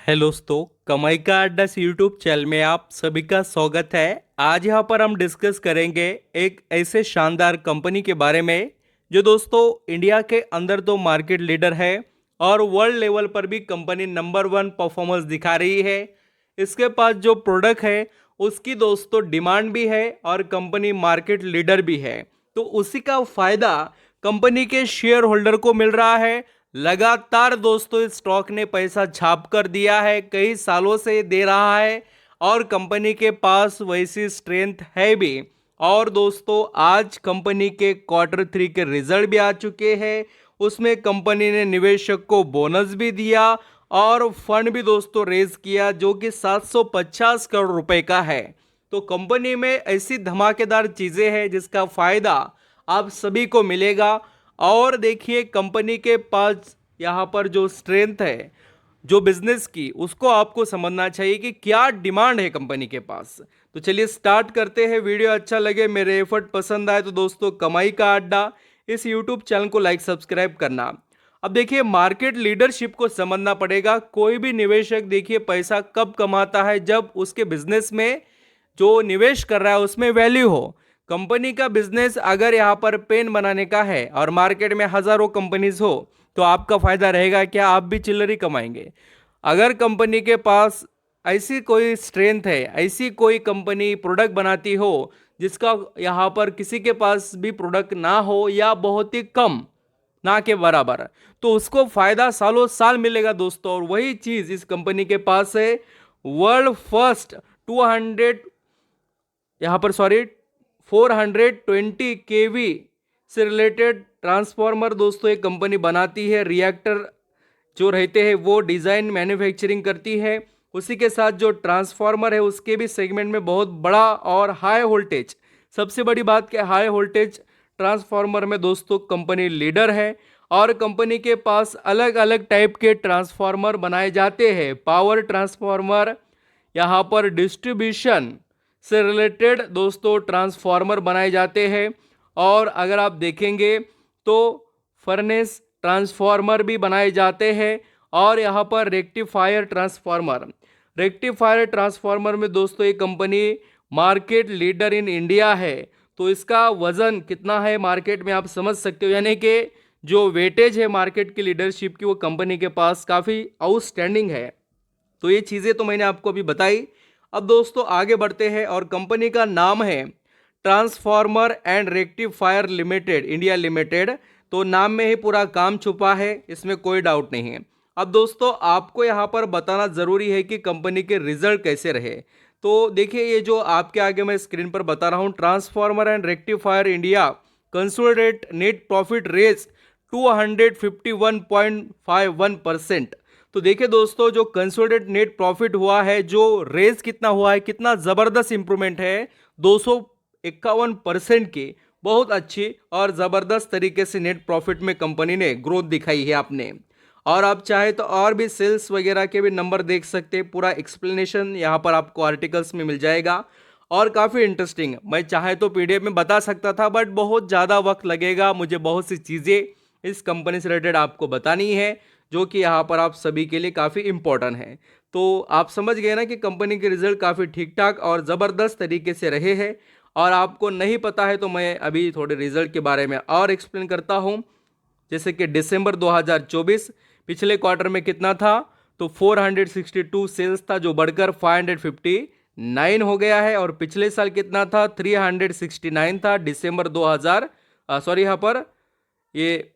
Hello दोस्तों, कमाई का अड्डा से यूट्यूब चैनल में आप सभी का स्वागत है। आज यहाँ पर हम डिस्कस करेंगे एक ऐसे शानदार कंपनी के बारे में जो दोस्तों इंडिया के अंदर तो मार्केट लीडर है और वर्ल्ड लेवल पर भी कंपनी नंबर 1 परफॉर्मेंस दिखा रही है। इसके पास जो प्रोडक्ट है उसकी दोस्तों डिमांड भी है और कंपनी मार्केट लीडर भी है। तो उसी का फायदा कंपनी के शेयर होल्डर को मिल रहा है। लगातार दोस्तों इस स्टॉक ने पैसा छाप कर दिया है, कई सालों से दे रहा है और कंपनी के पास वैसी स्ट्रेंथ है भी। और दोस्तों आज कंपनी के क्वार्टर 3 के रिजल्ट भी आ चुके हैं। उसमें कंपनी ने निवेशक को बोनस भी दिया और फंड भी दोस्तों रेज किया जो कि 750 करोड़ रुपए का है। तो कंपनी में ऐसी धमाकेदार चीजें हैं जिसका फायदा आप सभी को मिलेगा। और देखिए कंपनी के पास यहाँ पर जो स्ट्रेंथ है जो बिजनेस की, उसको आपको समझना चाहिए कि क्या डिमांड है कंपनी के पास। तो चलिए स्टार्ट करते हैं। वीडियो अच्छा लगे, मेरे एफर्ट पसंद आए तो दोस्तों कमाई का अड्डा इस यूट्यूब चैनल को लाइक सब्सक्राइब करना। अब देखिए मार्केट लीडरशिप को समझना पड़ेगा। कोई भी निवेशक देखिए पैसा कब कमाता है, जब उसके बिजनेस में जो निवेश कर रहा है उसमें वैल्यू हो। कंपनी का बिजनेस अगर यहाँ पर पेन बनाने का है और मार्केट में हजारों कंपनीज हो तो आपका फायदा रहेगा क्या? आप भी चिल्लरी कमाएंगे। अगर कंपनी के पास ऐसी कोई स्ट्रेंथ है, ऐसी कोई कंपनी प्रोडक्ट बनाती हो जिसका यहाँ पर किसी के पास भी प्रोडक्ट ना हो या बहुत ही कम, ना के बराबर, तो उसको फायदा सालों साल मिलेगा दोस्तों। और वही चीज इस कंपनी के पास है। वर्ल्ड फर्स्ट 200 यहाँ पर सॉरी 420 केवी से रिलेटेड ट्रांसफार्मर दोस्तों एक कंपनी बनाती है। रिएक्टर जो रहते हैं वो डिज़ाइन मैन्युफैक्चरिंग करती है। उसी के साथ जो ट्रांसफार्मर है उसके भी सेगमेंट में बहुत बड़ा और हाई वोल्टेज, सबसे बड़ी बात कि हाई वोल्टेज ट्रांसफार्मर में दोस्तों कंपनी लीडर है। और कंपनी के पास अलग अलग टाइप के ट्रांसफार्मर बनाए जाते हैं। पावर ट्रांसफार्मर, यहाँ पर डिस्ट्रीब्यूशन से रिलेटेड दोस्तों ट्रांसफार्मर बनाए जाते हैं। और अगर आप देखेंगे तो फर्नेस ट्रांसफार्मर भी बनाए जाते हैं। और यहाँ पर रेक्टिफायर ट्रांसफार्मर में दोस्तों ये company market leader in India है। तो इसका वजन कितना है मार्केट में आप समझ सकते हो, यानी कि जो वेटेज है मार्केट की लीडरशिप की वो कंपनी के पास काफ़ी आउटस्टैंडिंग है। तो ये चीज़ें तो मैंने आपको अभी बताई। अब दोस्तों आगे बढ़ते हैं और कंपनी का नाम है transformer and rectifier limited India limited. तो नाम में ही पूरा काम छुपा है, इसमें कोई डाउट नहीं है। अब दोस्तों आपको यहाँ पर बताना ज़रूरी है कि कंपनी के रिजल्ट कैसे रहे। तो देखिए ये जो आपके आगे मैं स्क्रीन पर बता रहा हूँ, transformer and rectifier India consolidate net profit raise 251.51%। तो देखिए दोस्तों जो कंसोलिडेट नेट प्रॉफिट हुआ है, जो रेज कितना हुआ है, कितना जबरदस्त इंप्रूवमेंट है, 251% की बहुत अच्छी और जबरदस्त तरीके से नेट प्रॉफिट में कंपनी ने ग्रोथ दिखाई है आपने। और आप चाहे तो और भी सेल्स वगैरह के भी नंबर देख सकते हैं। पूरा एक्सप्लेनेशन यहाँ पर आपको आर्टिकल्स में मिल जाएगा और काफ़ी इंटरेस्टिंग। मैं चाहे तो पीडीएफ में बता सकता था बट बहुत ज़्यादा वक्त लगेगा, मुझे बहुत सी चीज़ें इस कंपनी से रिलेटेड आपको बतानी है जो कि यहाँ पर आप सभी के लिए काफ़ी इंपॉर्टेंट है। तो आप समझ गए ना कि कंपनी के रिजल्ट काफ़ी ठीक ठाक और ज़बरदस्त तरीके से रहे हैं। और आपको नहीं पता है तो मैं अभी थोड़े रिजल्ट के बारे में और एक्सप्लेन करता हूँ। जैसे कि दिसंबर 2024 पिछले क्वार्टर में कितना था, तो 462 सेल्स था जो बढ़कर 559 हो गया है। और पिछले साल कितना था, 369 था दिसंबर 2000 सॉरी यहाँ पर ये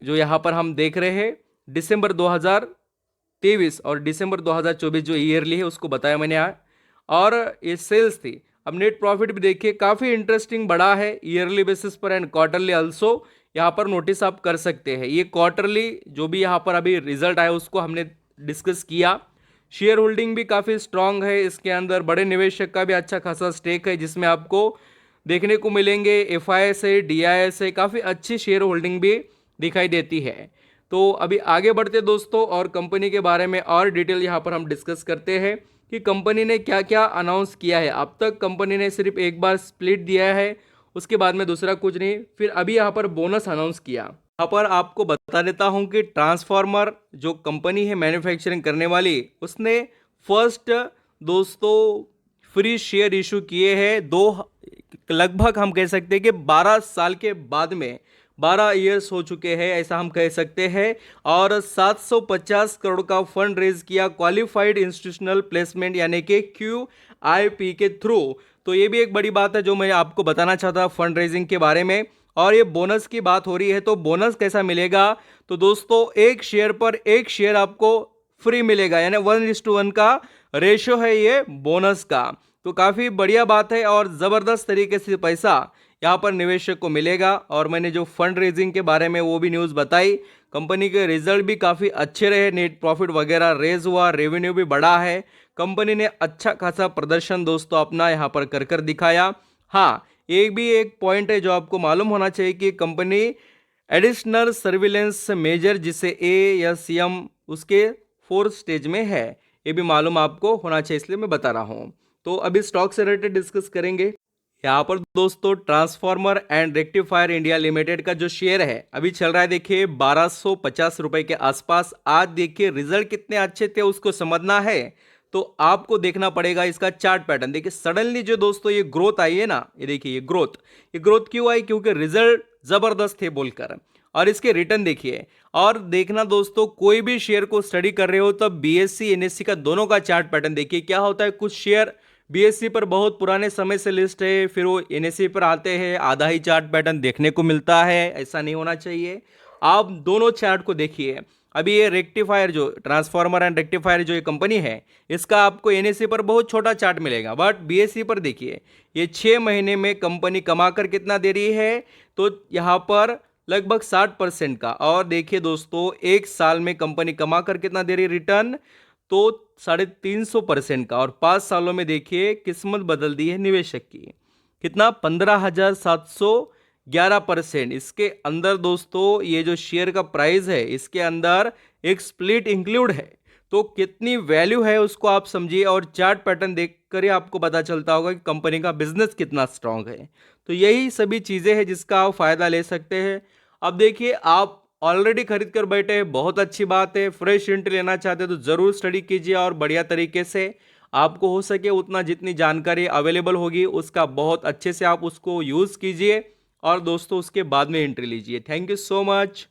जो यहाँ पर हम देख रहे हैं दिसंबर 2023 और दिसंबर 2024 जो ईयरली है उसको बताया मैंने यहाँ। और ये सेल्स थी। अब नेट प्रॉफिट भी देखिए काफ़ी इंटरेस्टिंग बढ़ा है ईयरली बेसिस पर एंड क्वार्टरली आल्सो। यहाँ पर नोटिस आप कर सकते हैं। ये क्वार्टरली जो भी यहाँ पर अभी रिजल्ट आया उसको हमने डिस्कस किया। शेयर होल्डिंग भी काफ़ी स्ट्रांग है इसके अंदर, बड़े निवेशक का भी अच्छा खासा स्टेक है जिसमें आपको देखने को मिलेंगे एफआईएस है, डीआईएस है, काफ़ी अच्छी शेयर होल्डिंग भी दिखाई देती है। तो अभी आगे बढ़ते दोस्तों और कंपनी के बारे में और डिटेल यहाँ पर हम डिस्कस करते हैं कि कंपनी ने क्या क्या अनाउंस किया है। अब तक कंपनी ने सिर्फ एक बार स्प्लिट दिया है, उसके बाद में दूसरा कुछ नहीं, फिर अभी यहाँ पर बोनस अनाउंस किया। यहाँ पर आपको बता देता हूँ कि ट्रांसफार्मर जो कंपनी है मैन्युफैक्चरिंग करने वाली, उसने फर्स्ट दोस्तों फ्री शेयर इशू किए हैं दो, लगभग हम कह सकते हैं कि 12 साल के बाद में, 12 इयर्स हो चुके हैं ऐसा हम कह सकते हैं। और 750 करोड़ का फंड रेज किया क्वालिफाइड इंस्टीट्यूशनल प्लेसमेंट यानी कि QIP के थ्रू। तो ये भी एक बड़ी बात है जो मैं आपको बताना चाहता फंड रेजिंग के बारे में। और ये बोनस की बात हो रही है, तो बोनस कैसा मिलेगा, तो दोस्तों एक शेयर पर एक शेयर आपको फ्री मिलेगा, यानी 1:1 का रेशो है ये बोनस का। तो काफी बढ़िया बात है और जबरदस्त तरीके से पैसा यहाँ पर निवेशक को मिलेगा। और मैंने जो फंड रेजिंग के बारे में वो भी न्यूज़ बताई, कंपनी के रिजल्ट भी काफ़ी अच्छे रहे, नेट प्रॉफिट वगैरह रेज हुआ, रेवेन्यू भी बढ़ा है, कंपनी ने अच्छा खासा प्रदर्शन दोस्तों अपना यहाँ पर कर कर दिखाया। हाँ, एक पॉइंट है जो आपको मालूम होना चाहिए कि कंपनी एडिशनल सर्विलेंस मेजर जिसे ASM उसके 4th स्टेज में है, ये भी मालूम आपको होना चाहिए, इसलिए मैं बता रहा हूँ। तो अभी स्टॉक से रिलेटेड डिस्कस करेंगे। यहाँ पर दोस्तों transformer and rectifier India limited का जो शेयर है अभी चल रहा है, देखिए 1250 रुपए के आसपास। आज देखिए रिजल्ट कितने अच्छे थे उसको समझना है तो आपको देखना पड़ेगा इसका चार्ट पैटर्न। देखिए सडनली जो दोस्तों ये ग्रोथ आई है ना, ये देखिए ये ग्रोथ क्यों आई, क्योंकि रिजल्ट जबरदस्त थे बोलकर। और इसके रिटर्न देखिए, और देखना दोस्तों कोई भी शेयर को स्टडी कर रहे हो तब BSE NSE का दोनों का चार्ट पैटर्न देखिए। क्या होता है, कुछ शेयर BSE पर बहुत पुराने समय से लिस्ट है, फिर वो NSE पर आते हैं, आधा ही चार्ट पैटर्न देखने को मिलता है, ऐसा नहीं होना चाहिए। आप दोनों चार्ट को देखिए। अभी ये रेक्टिफायर जो ट्रांसफार्मर एंड रेक्टिफायर जो ये कंपनी है, इसका आपको NSE पर बहुत छोटा चार्ट मिलेगा, बट BSE पर देखिए ये 6 महीने में कंपनी कमाकर कितना दे रही है, तो यहाँ पर लगभग 60% का। और देखिए दोस्तों एक साल में कंपनी कमाकर कितना दे रही है रिटर्न, तो 350% का। और 5 सालों में देखिए किस्मत बदल दी है निवेशक की, कितना 15,711%। इसके अंदर दोस्तों ये जो शेयर का प्राइस है इसके अंदर एक स्प्लिट इंक्लूड है, तो कितनी वैल्यू है उसको आप समझिए। और चार्ट पैटर्न देखकर ही आपको पता चलता होगा कि कंपनी का बिजनेस कितना स्ट्रांग है। तो यही सभी चीज़ें हैं जिसका आप फायदा ले सकते हैं। अब देखिए आप ऑलरेडी खरीद कर बैठे हैं, बहुत अच्छी बात है। फ्रेश एंट्री लेना चाहते हैं तो ज़रूर स्टडी कीजिए और बढ़िया तरीके से आपको हो सके उतना जितनी जानकारी अवेलेबल होगी उसका बहुत अच्छे से आप उसको यूज़ कीजिए और दोस्तों उसके बाद में एंट्री लीजिए। Thank you so much.